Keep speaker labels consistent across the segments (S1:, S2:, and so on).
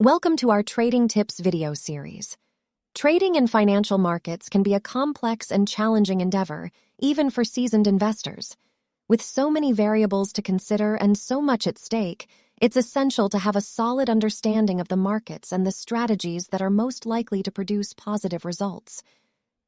S1: Welcome to our Trading Tips video series. Trading in financial markets can be a complex and challenging endeavor, even for seasoned investors. With so many variables to consider and so much at stake, it's essential to have a solid understanding of the markets and the strategies that are most likely to produce positive results.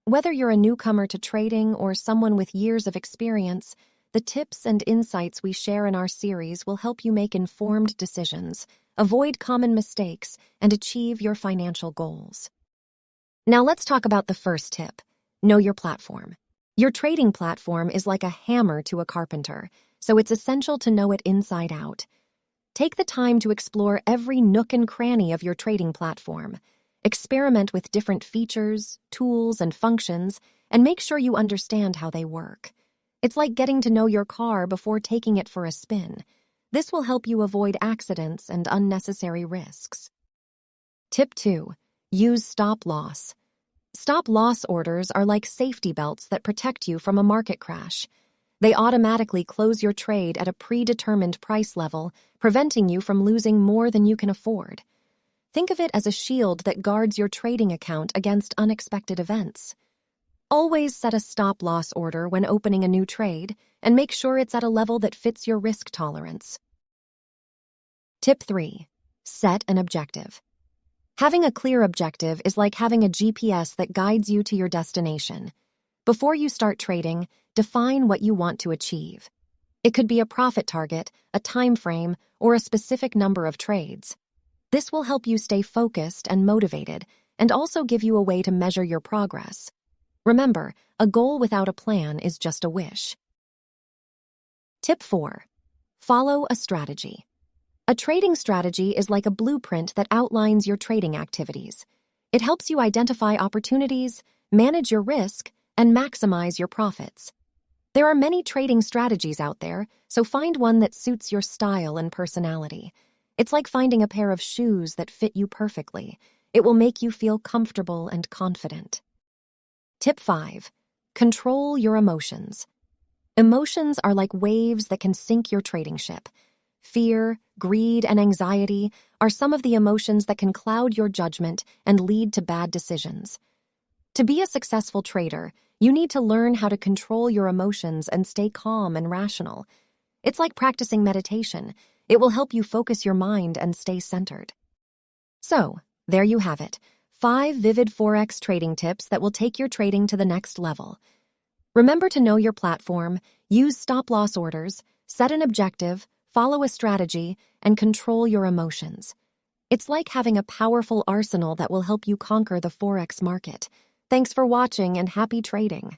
S1: Whether you're a newcomer to trading or someone with years of experience, the tips and insights we share in our series will help you make informed decisions, avoid common mistakes, and achieve your financial goals. Now let's talk about the first tip. Know your platform. Your trading platform is like a hammer to a carpenter, so it's essential to know it inside out. Take the time to explore every nook and cranny of your trading platform. Experiment with different features, tools, and functions, and make sure you understand how they work. It's like getting to know your car before taking it for a spin. This will help you avoid accidents and unnecessary risks. Tip 2. Use stop loss. Stop loss orders are like safety belts that protect you from a market crash. They automatically close your trade at a predetermined price level, preventing you from losing more than you can afford. Think of it as a shield that guards your trading account against unexpected events. Always set a stop-loss order when opening a new trade, and make sure it's at a level that fits your risk tolerance. Tip 3. Set an objective. Having a clear objective is like having a GPS that guides you to your destination. Before you start trading, define what you want to achieve. It could be a profit target, a time frame, or a specific number of trades. This will help you stay focused and motivated, and also give you a way to measure your progress. Remember, a goal without a plan is just a wish. Tip 4. Follow a strategy. A trading strategy is like a blueprint that outlines your trading activities. It helps you identify opportunities, manage your risk, and maximize your profits. There are many trading strategies out there, so find one that suits your style and personality. It's like finding a pair of shoes that fit you perfectly. It will make you feel comfortable and confident. Tip 5. Control your emotions. Emotions are like waves that can sink your trading ship. Fear, greed, and anxiety are some of the emotions that can cloud your judgment and lead to bad decisions. To be a successful trader, you need to learn how to control your emotions and stay calm and rational. It's like practicing meditation. It will help you focus your mind and stay centered. So, there you have it. 5 vivid Forex trading tips that will take your trading to the next level. Remember to know your platform, use stop-loss orders, set an objective, follow a strategy, and control your emotions. It's like having a powerful arsenal that will help you conquer the Forex market. Thanks for watching and happy trading.